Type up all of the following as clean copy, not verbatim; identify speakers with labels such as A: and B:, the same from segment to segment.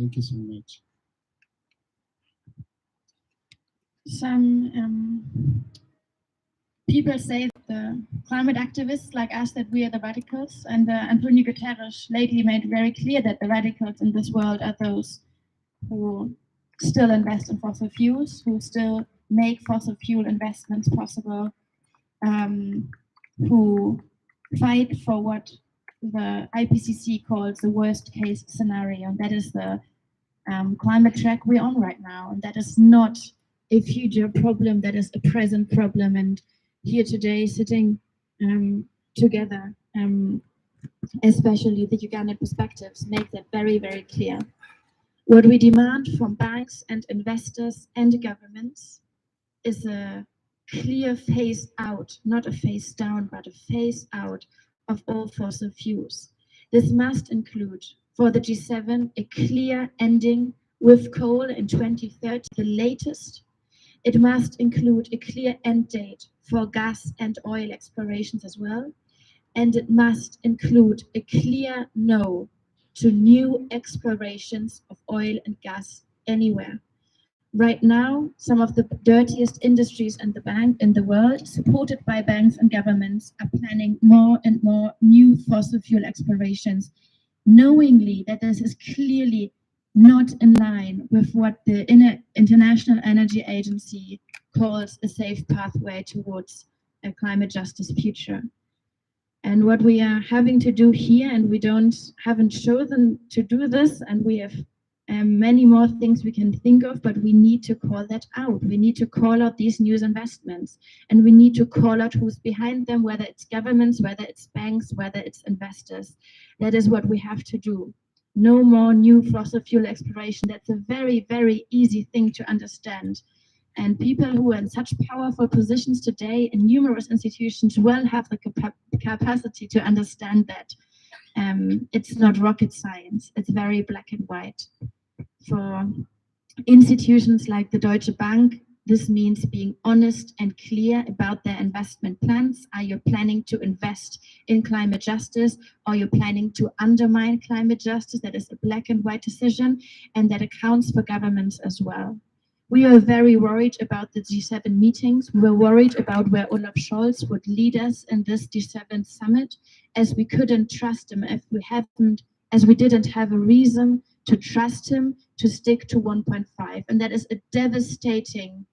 A: Thank you so much.
B: Some people say that the climate activists like us that we are the radicals, and Antonio Guterres lately made very clear that the radicals in this world are those who still invest in fossil fuels, who still make fossil fuel investments possible, who fight for what the IPCC calls the worst case scenario, and that is the climate track we're on right now, and that is not a future problem, that is a present problem. And here today, sitting together, especially the Ugandan perspectives, make that very, very clear. What we demand from banks and investors and governments is a clear phase out, not a phase down, but a phase out of all fossil fuels. This must include, for the G7, a clear ending with coal in 2030, the latest. It must include a clear end date for gas and oil explorations as well. And it must include a clear no to new explorations of oil and gas anywhere. Right now, some of the dirtiest industries in the world, supported by banks and governments, are planning more and more new fossil fuel explorations, knowingly that this is clearly not in line with what the International Energy Agency calls a safe pathway towards a climate justice future. And what we are having to do here, and we haven't chosen to do this, and we have many more things we can think of, but we need to call that out. We need to call out these new investments, and we need to call out who's behind them, whether it's governments, whether it's banks, whether it's investors. That is what we have to do. No more new fossil fuel exploration. That's a very, very easy thing to understand. And people who are in such powerful positions today in numerous institutions will have the capacity to understand that. It's not rocket science. It's very black and white. For institutions like the Deutsche Bank, this means being honest and clear about their investment plans. Are you planning to invest in climate justice? Are you planning to undermine climate justice? That is a black and white decision, and that accounts for governments as well. We are very worried about the G7 meetings. We were worried about where Olaf Scholz would lead us in this G7 summit, as we couldn't trust him as we didn't have a reason to trust him to stick to 1.5. And that is a devastating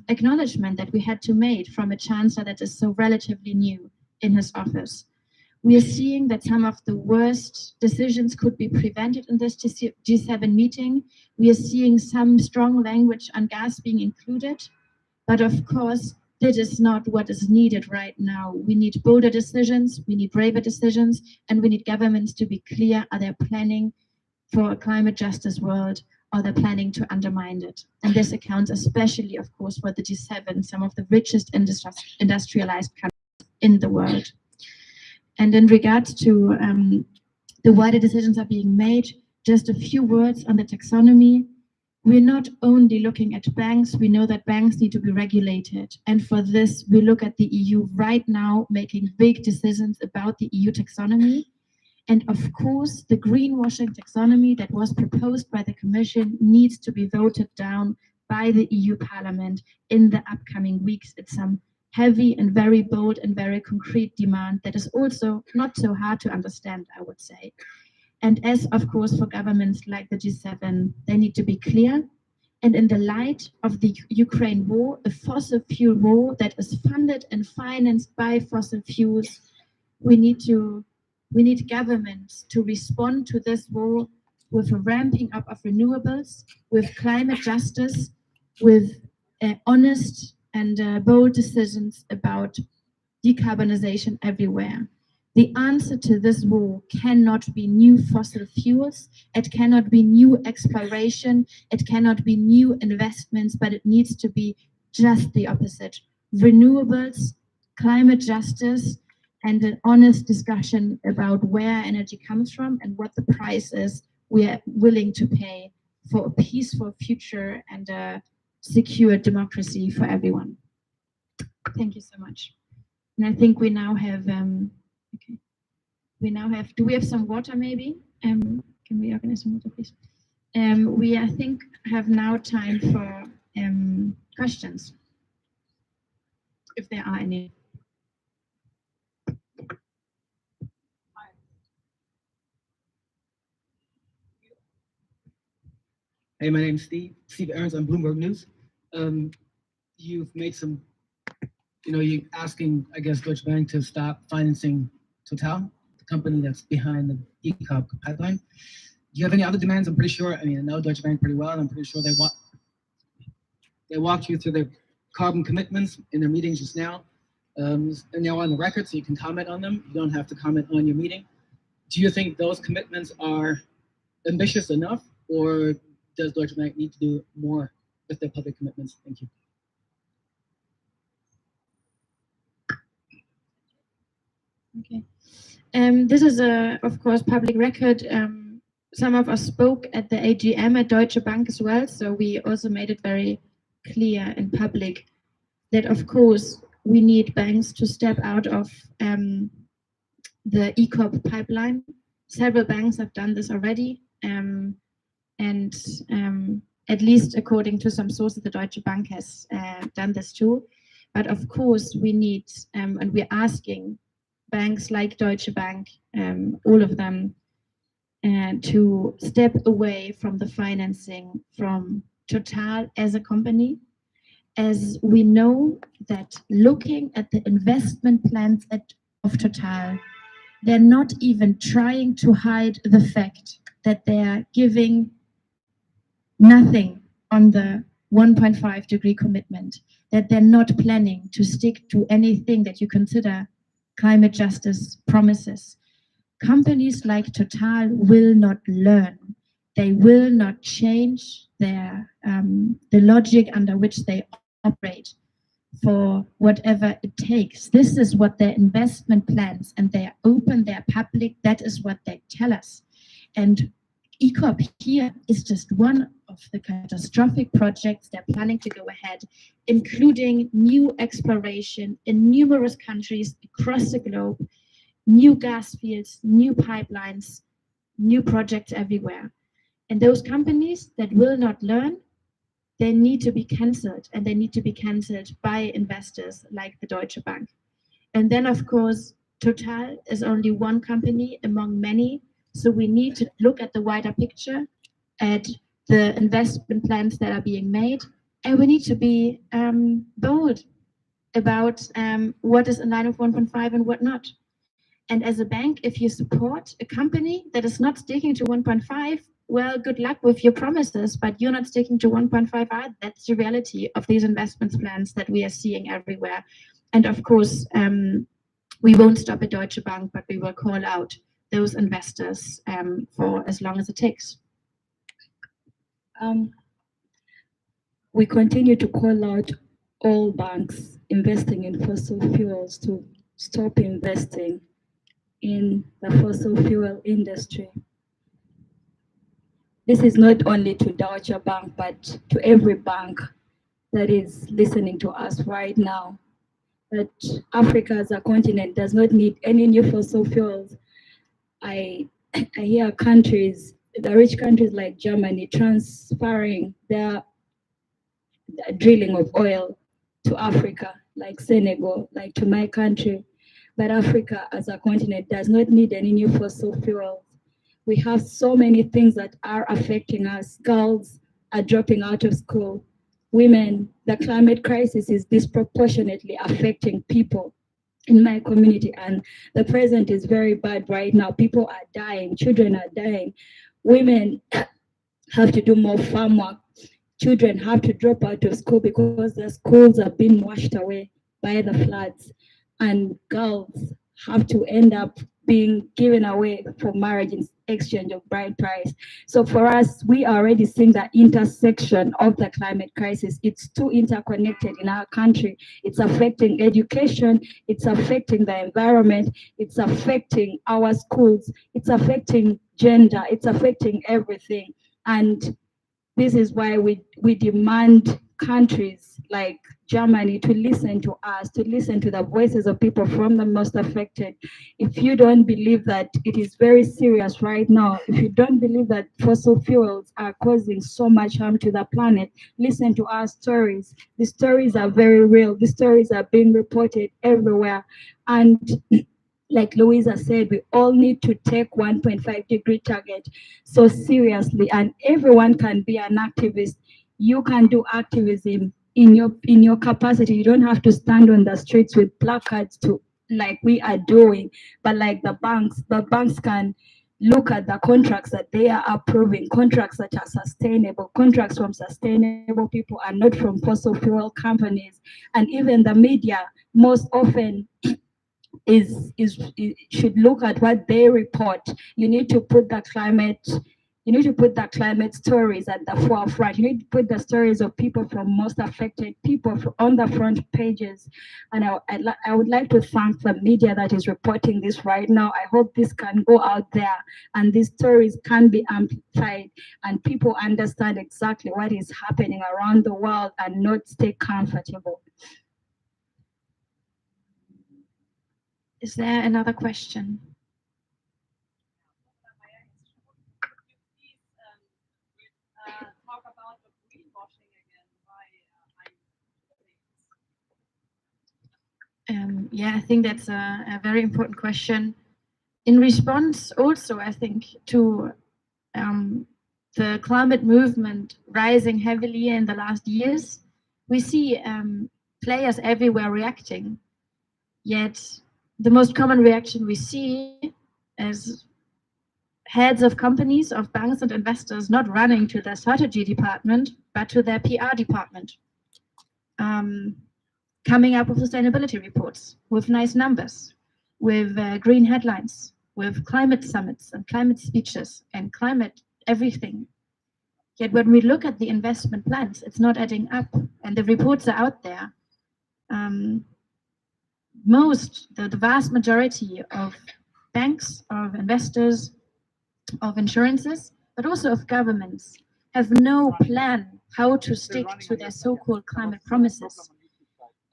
B: acknowledgement that we had to make from a chancellor that is so relatively new in his office. We are seeing that some of the worst decisions could be prevented in this G7 meeting. We are seeing some strong language on gas being included, but of course, this is not what is needed right now. We need bolder decisions, we need braver decisions, and we need governments to be clear. Are they planning for a climate justice world, or they're planning to undermine it? And this accounts especially, of course, for the G7, some of the richest industrialized countries in the world. And in regards to the wider decisions are being made, just a few words on the taxonomy. We're not only looking at banks, we know that banks need to be regulated. And for this, we look at the EU right now, making big decisions about the EU taxonomy. And of course, the greenwashing taxonomy that was proposed by the Commission needs to be voted down by the EU Parliament in the upcoming weeks. It's some heavy and very bold and very concrete demand that is also not so hard to understand, I would say. And as, of course, for governments like the G7, they need to be clear. And in the light of the Ukraine war, a fossil fuel war that is funded and financed by fossil fuels, we need governments to respond to this war with a ramping up of renewables, with climate justice, with honest and bold decisions about decarbonization everywhere. The answer to this war cannot be new fossil fuels, it cannot be new exploration, it cannot be new investments, but it needs to be just the opposite. Renewables, climate justice, and an honest discussion about where energy comes from and what the price is we are willing to pay for a peaceful future and a secure democracy for everyone. Thank you so much. And I think we now have, okay. Do we have some water maybe? Can we organize some water, please? We, I think, have now time for questions, if there are any.
A: Hey, my name's Steve Aarons on Bloomberg News. You've made some, you're asking, I guess, Deutsche Bank to stop financing Total, the company that's behind the ECOP pipeline. Do you have any other demands? I'm pretty sure, I know Deutsche Bank pretty well, and I'm pretty sure they walked you through their carbon commitments in their meetings just now. And they're on the record, so you can comment on them. You don't have to comment on your meeting. Do you think those commitments are ambitious enough, or does Deutsche Bank need to do more with their public commitments? Thank you.
B: Okay. This is of course, public record. Some of us spoke at the AGM at Deutsche Bank as well, so we also made it very clear in public that, of course, we need banks to step out of the ECOP pipeline. Several banks have done this already, and at least according to some sources, the Deutsche Bank has done this too. But of course, we need, and we're asking banks like Deutsche Bank, all of them, to step away from the financing from Total as a company, as we know that looking at the investment plans of Total, they're not even trying to hide the fact that they're giving nothing on the 1.5 degree commitment, that they're not planning to stick to anything that you consider climate justice promises. Companies like Total will not learn. They will not change their the logic under which they operate for whatever it takes. This is what their investment plans, and they are open, they are public, that is what they tell us. And ECOP here is just one of the catastrophic projects they're planning to go ahead, including new exploration in numerous countries across the globe, new gas fields, new pipelines, new projects everywhere. And those companies that will not learn, they need to be cancelled, and they need to be cancelled by investors like the Deutsche Bank. And then, of course, Total is only one company among many. So we need to look at the wider picture, at the investment plans that are being made, and we need to be bold about what is in line with 1.5 and what not. And as a bank, if you support a company that is not sticking to 1.5, well, good luck with your promises, but you're not sticking to 1.5 either. That's the reality of these investment plans that we are seeing everywhere. And of course, we won't stop at Deutsche Bank, but we will call out those investors for as long as it takes.
C: We continue to call out all banks investing in fossil fuels to stop investing in the fossil fuel industry. This is not only to Deutsche Bank, but to every bank that is listening to us right now. That Africa as a continent does not need any new fossil fuels. I hear countries, the rich countries like Germany, transferring their drilling of oil to Africa, like Senegal, like to my country. But Africa as a continent does not need any new fossil fuels. We have so many things that are affecting us. Girls are dropping out of school. Women, the climate crisis is disproportionately affecting people in my community, and the present is very bad right now. People are dying, children are dying. Women have to do more farm work. Children have to drop out of school because the schools have been washed away by the floods, and girls have to end up being given away for marriage in exchange of bride price. So for us, we are already seeing the intersection of the climate crisis. It's too interconnected in our country. It's affecting education, it's affecting the environment, it's affecting our schools, it's affecting gender, it's affecting everything. And this is why we demand countries like Germany to listen to us, to listen to the voices of people from the most affected. If you don't believe that it is very serious right now, if you don't believe that fossil fuels are causing so much harm to the planet, listen to our stories. The stories are very real. The stories are being reported everywhere. And like Louisa said, we all need to take 1.5-degree target so seriously, and everyone can be an activist. You can do activism in your capacity. You don't have to stand on the streets with placards to like we are doing, but like the banks can look at the contracts that they are approving, contracts that are sustainable, contracts from sustainable people and not from fossil fuel companies. And even the media most often should look at what they report. You need to put the climate stories at the forefront. You need to put the stories of people from most affected people on the front pages. And I would like to thank the media that is reporting this right now. I hope this can go out there and these stories can be amplified and people understand exactly what is happening around the world and not stay comfortable.
B: Is there another question?
D: Talk about the greenwashing again.
B: Yeah, I think that's a very important question. In response, also, I think, to the climate movement rising heavily in the last years, we see players everywhere reacting. Yet, the most common reaction we see is heads of companies, of banks and investors not running to their strategy department, but to their PR department. Coming up with sustainability reports, with nice numbers, with green headlines, with climate summits and climate speeches and climate everything. Yet when we look at the investment plans, it's not adding up, and the reports are out there. The vast majority of banks, of investors, of insurances, but also of governments, have no plan how to stick to their so-called climate promises.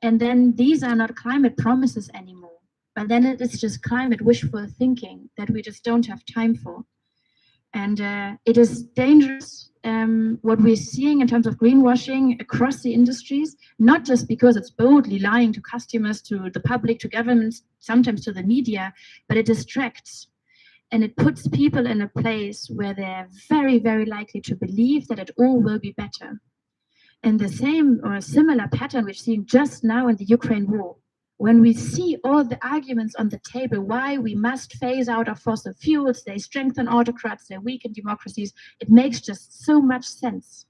B: And then these are not climate promises anymore, but then it is just climate wishful thinking that we just don't have time for. And it is dangerous what we're seeing in terms of greenwashing across the industries, not just because it's boldly lying to customers, to the public, to governments, sometimes to the media, but it distracts. And it puts people in a place where they're very, very likely to believe that it all will be better. And the same or a similar pattern we're seeing just now in the Ukraine war. When we see all the arguments on the table why we must phase out of fossil fuels, they strengthen autocrats, they weaken democracies, it makes just so much sense.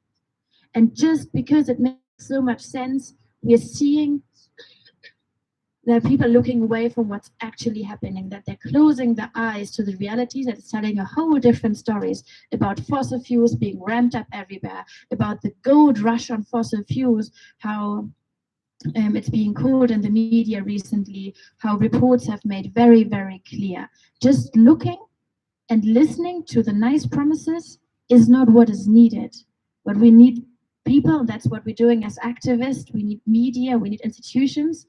B: And just because it makes so much sense, we're seeing that people are looking away from what's actually happening, that they're closing their eyes to the reality that is telling a whole different stories about fossil fuels being ramped up everywhere, about the gold rush on fossil fuels, how it's being called in the media recently, how reports have made very, very clear. Just looking and listening to the nice promises is not what is needed. What we need people, that's what we're doing as activists, we need media, we need institutions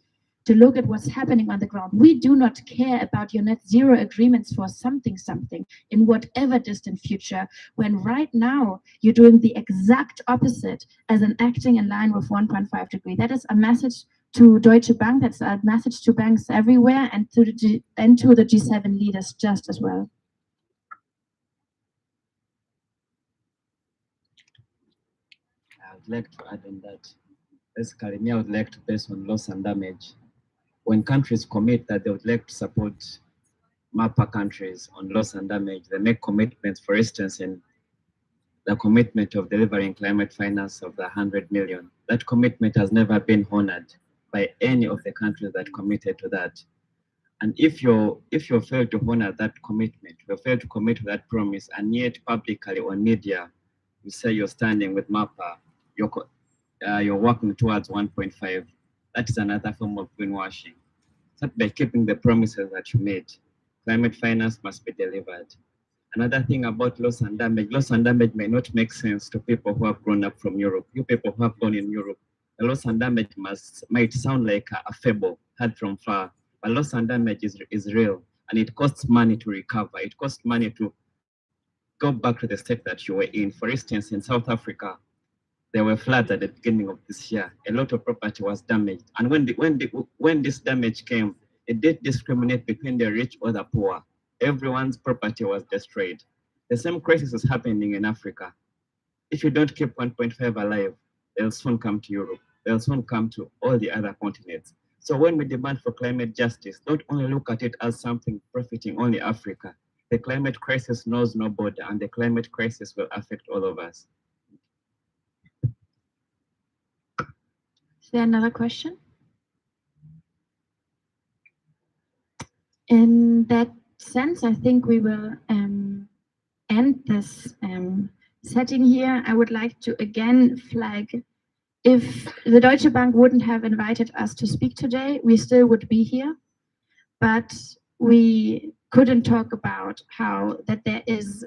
B: to look at what's happening on the ground. We do not care about your net zero agreements for something in whatever distant future, when right now you're doing the exact opposite as an acting in line with 1.5 degree. That is a message to Deutsche Bank, that's a message to banks everywhere, and to the G7 leaders just as well.
E: I would like to add on that. Basically, me, I would like to base on loss and damage. When countries commit that they would like to support MAPA countries on loss and damage, they make commitments, for instance, in the commitment of delivering climate finance of the 100 million. That commitment has never been honored by any of the countries that committed to that. And if you fail to honor that commitment, you fail to commit to that promise, and yet publicly on media, you say you're standing with MAPA, you're working towards 1.5, that is another form of greenwashing. Start by keeping the promises that you made. Climate finance must be delivered. Another thing about loss and damage may not make sense to people who have grown up from Europe. You people who have gone in Europe, the loss and damage might sound like a fable heard from far, but loss and damage is real, and it costs money to recover. It costs money to go back to the state that you were in. For instance, in South Africa, there were floods at the beginning of this year. A lot of property was damaged, and when this damage came, it did discriminate between the rich or the poor. Everyone's property was destroyed. The same crisis is happening in Africa. If you don't keep 1.5 alive, they'll soon come to Europe. They'll soon come to all the other continents. So when we demand for climate justice, don't only look at it as something profiting only Africa. The climate crisis knows no border, and the climate crisis will affect all of us.
B: Is there another question? In that sense, I think we will end this setting here. I would like to again flag, if the Deutsche Bank wouldn't have invited us to speak today, we still would be here, but we couldn't talk about how that there is,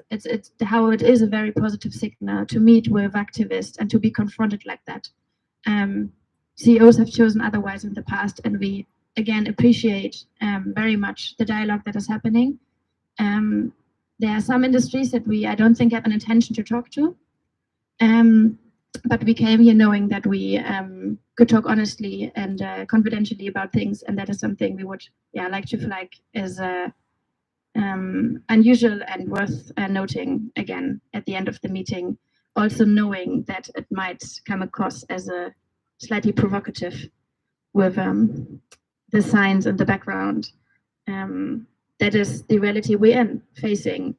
B: how it is a very positive signal to meet with activists and to be confronted like that. CEOs have chosen otherwise in the past, and we again appreciate very much the dialogue that is happening. There are some industries that I don't think have an intention to talk to, but we came here knowing that we could talk honestly and confidentially about things, and that is something we would like to flag as unusual and worth noting again at the end of the meeting, also knowing that it might come across as a slightly provocative with the signs in the background. That is the reality we're in, facing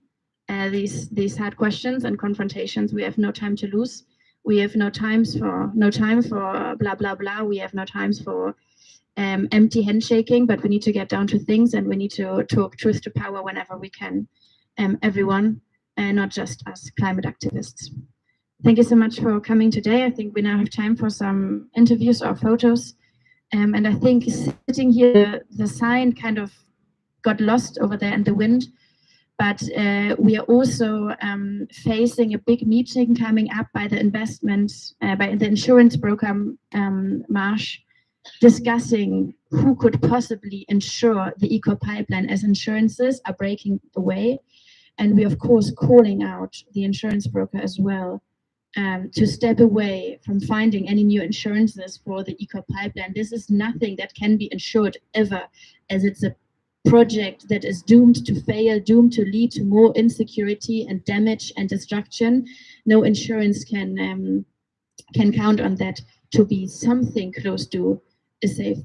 B: these hard questions and confrontations. We have no time to lose. We have no time for blah blah blah. We have no time for empty handshaking, but we need to get down to things, and we need to talk truth to power whenever we can. Everyone, and not just us climate activists. Thank you so much for coming today. I think we now have time for some interviews or photos. And I think sitting here, the sign kind of got lost over there in the wind. But we are also facing a big meeting coming up by the by the insurance broker Marsh, discussing who could possibly insure the eco pipeline as insurances are breaking away. And we, of course, calling out the insurance broker as well to step away from finding any new insurances for the eco pipeline. This is nothing that can be insured ever, as it's a project that is doomed to fail, doomed to lead to more insecurity and damage and destruction. No insurance can count on that to be something close to a safe.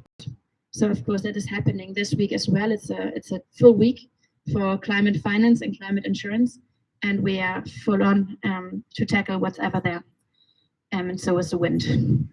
B: So of course that is happening this week as well. It's a full week for climate finance and climate insurance, and we are full on to tackle what's ever there. And so is the wind.